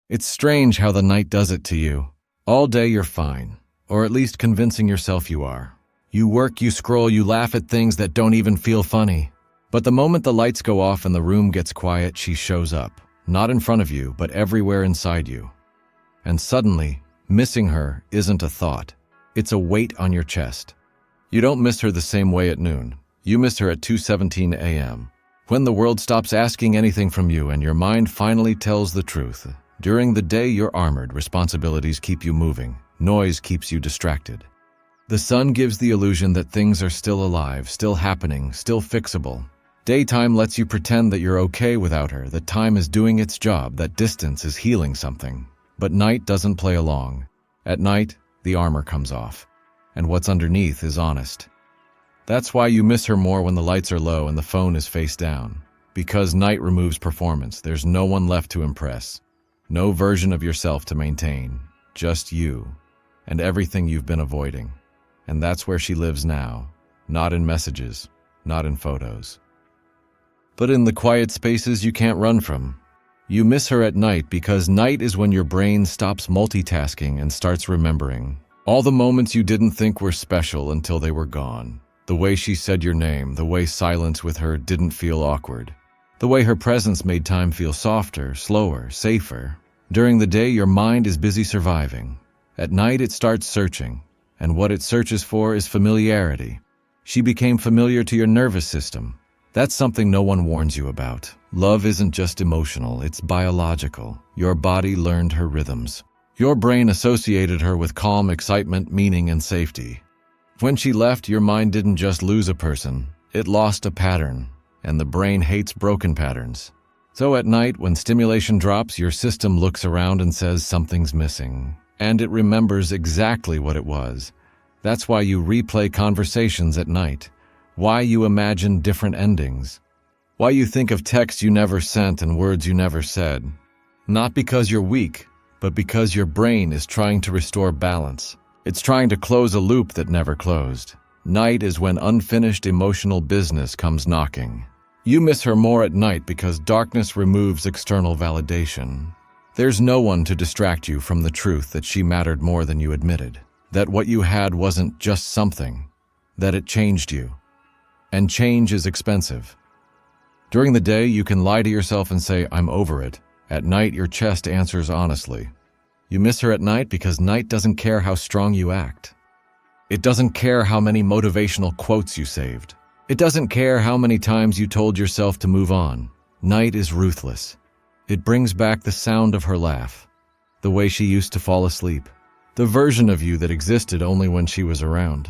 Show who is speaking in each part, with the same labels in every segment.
Speaker 1: It's strange how the night does it to you. All day you're fine, or at least convincing yourself you are. You work, you scroll, you laugh at things that don't even feel funny. But the moment the lights go off and the room gets quiet, she shows up. Not in front of you, but everywhere inside you. And suddenly, missing her isn't a thought. It's a weight on your chest. You don't miss her the same way at noon. You miss her at 2:17 a.m. When the world stops asking anything from you and your mind finally tells the truth. During the day, you're armored. Responsibilities keep you moving. Noise keeps you distracted. The sun gives the illusion that things are still alive, still happening, still fixable. Daytime lets you pretend that you're okay without her, that time is doing its job, that distance is healing something. But night doesn't play along. At night, the armor comes off, and what's underneath is honest. That's why you miss her more when the lights are low and the phone is face down. Because night removes performance, there's no one left to impress. No version of yourself to maintain. Just you, and everything you've been avoiding. And that's where she lives now. Not in messages, not in photos. But in the quiet spaces you can't run from. You miss her at night because night is when your brain stops multitasking and starts remembering. All the moments you didn't think were special until they were gone. The way she said your name, the way silence with her didn't feel awkward. The way her presence made time feel softer, slower, safer. During the day, your mind is busy surviving. At night, it starts searching. And what it searches for is familiarity. She became familiar to your nervous system. That's something no one warns you about. Love isn't just emotional, it's biological. Your body learned her rhythms. Your brain associated her with calm, excitement, meaning, and safety. When she left, your mind didn't just lose a person, it lost a pattern, and the brain hates broken patterns. So at night, when stimulation drops, your system looks around and says something's missing, and it remembers exactly what it was. That's why you replay conversations at night. Why you imagine different endings. Why you think of texts you never sent and words you never said. Not because you're weak, but because your brain is trying to restore balance. It's trying to close a loop that never closed. Night is when unfinished emotional business comes knocking. You miss her more at night because darkness removes external validation. There's no one to distract you from the truth that she mattered more than you admitted. That what you had wasn't just something. That it changed you. And change is expensive. During the day, you can lie to yourself and say, I'm over it. At night, your chest answers honestly. You miss her at night because night doesn't care how strong you act. It doesn't care how many motivational quotes you saved. It doesn't care how many times you told yourself to move on. Night is ruthless. It brings back the sound of her laugh, the way she used to fall asleep, the version of you that existed only when she was around.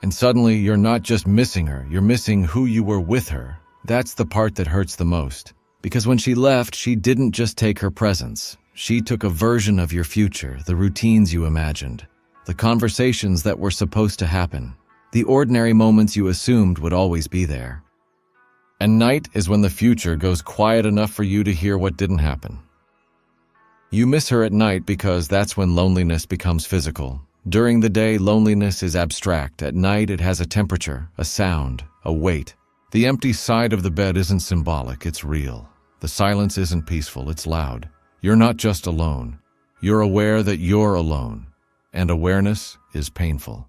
Speaker 1: And suddenly, you're not just missing her, you're missing who you were with her. That's the part that hurts the most. Because when she left, she didn't just take her presence. She took a version of your future, the routines you imagined, the conversations that were supposed to happen, the ordinary moments you assumed would always be there. And night is when the future goes quiet enough for you to hear what didn't happen. You miss her at night because that's when loneliness becomes physical. During the day, loneliness is abstract. At night, it has a temperature, a sound, a weight. The empty side of the bed isn't symbolic, it's real. The silence isn't peaceful, it's loud. You're not just alone. You're aware that you're alone. And awareness is painful.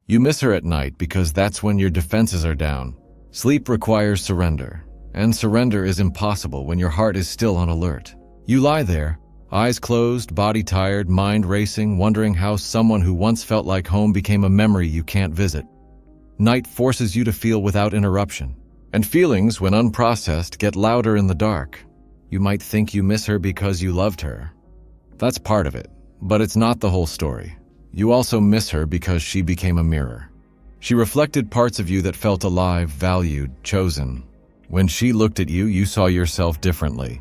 Speaker 1: You miss her at night because that's when your defenses are down. Sleep requires surrender. And surrender is impossible when your heart is still on alert. You lie there, eyes closed, body tired, mind racing, wondering how someone who once felt like home became a memory you can't visit. Night forces you to feel without interruption. And feelings, when unprocessed, get louder in the dark. You might think you miss her because you loved her. That's part of it, but it's not the whole story. You also miss her because she became a mirror. She reflected parts of you that felt alive, valued, chosen. When she looked at you, you saw yourself differently.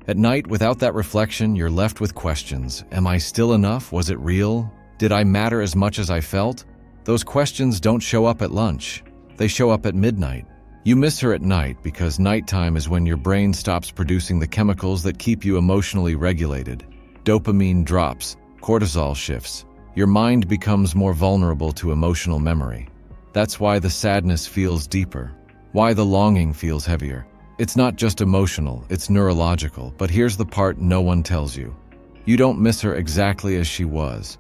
Speaker 1: At night, without that reflection, you're left with questions. Am I still enough? Was it real? Did I matter as much as I felt? Those questions don't show up at lunch. They show up at midnight. You miss her at night because nighttime is when your brain stops producing the chemicals that keep you emotionally regulated. Dopamine drops, cortisol shifts. Your mind becomes more vulnerable to emotional memory. That's why the sadness feels deeper, why the longing feels heavier. It's not just emotional, it's neurological, but here's the part no one tells you. You don't miss her exactly as she was.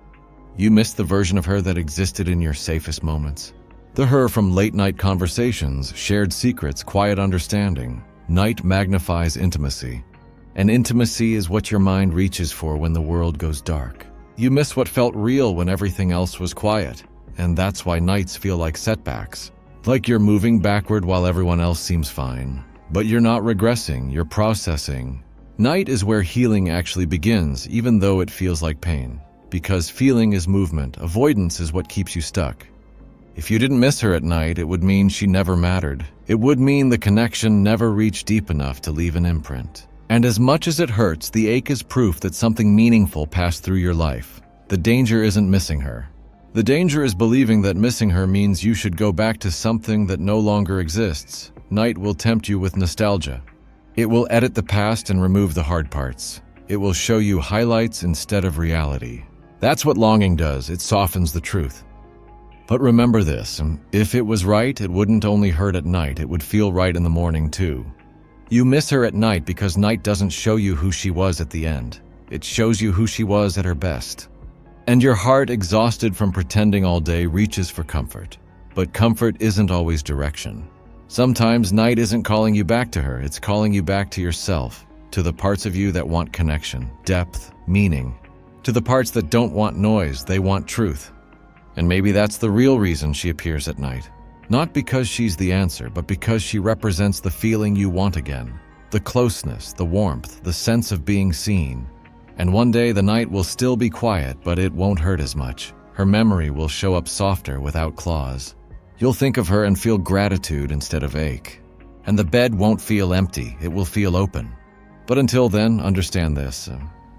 Speaker 1: You miss the version of her that existed in your safest moments. The her from late-night conversations, shared secrets, quiet understanding. Night magnifies intimacy. And intimacy is what your mind reaches for when the world goes dark. You miss what felt real when everything else was quiet. And that's why nights feel like setbacks. Like you're moving backward while everyone else seems fine. But you're not regressing, you're processing. Night is where healing actually begins, even though it feels like pain. Because feeling is movement, avoidance is what keeps you stuck. If you didn't miss her at night, it would mean she never mattered. It would mean the connection never reached deep enough to leave an imprint. And as much as it hurts, the ache is proof that something meaningful passed through your life. The danger isn't missing her. The danger is believing that missing her means you should go back to something that no longer exists. Night will tempt you with nostalgia. It will edit the past and remove the hard parts. It will show you highlights instead of reality. That's what longing does, it softens the truth. But remember this, if it was right, it wouldn't only hurt at night, it would feel right in the morning too. You miss her at night because night doesn't show you who she was at the end. It shows you who she was at her best. And your heart, exhausted from pretending all day, reaches for comfort. But comfort isn't always direction. Sometimes night isn't calling you back to her, it's calling you back to yourself, to the parts of you that want connection, depth, meaning. To the parts that don't want noise, they want truth. And maybe that's the real reason she appears at night. Not because she's the answer, but because she represents the feeling you want again. The closeness, the warmth, the sense of being seen. And one day the night will still be quiet, but it won't hurt as much. Her memory will show up softer without claws. You'll think of her and feel gratitude instead of ache. And the bed won't feel empty, it will feel open. But until then, understand this.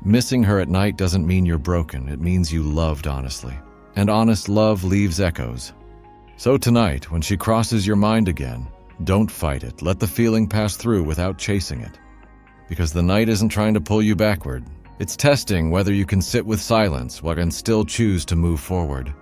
Speaker 1: Missing her at night doesn't mean you're broken, it means you loved honestly. And honest love leaves echoes. So tonight, when she crosses your mind again, don't fight it. Let the feeling pass through without chasing it. Because the night isn't trying to pull you backward. It's testing whether you can sit with silence and still choose to move forward.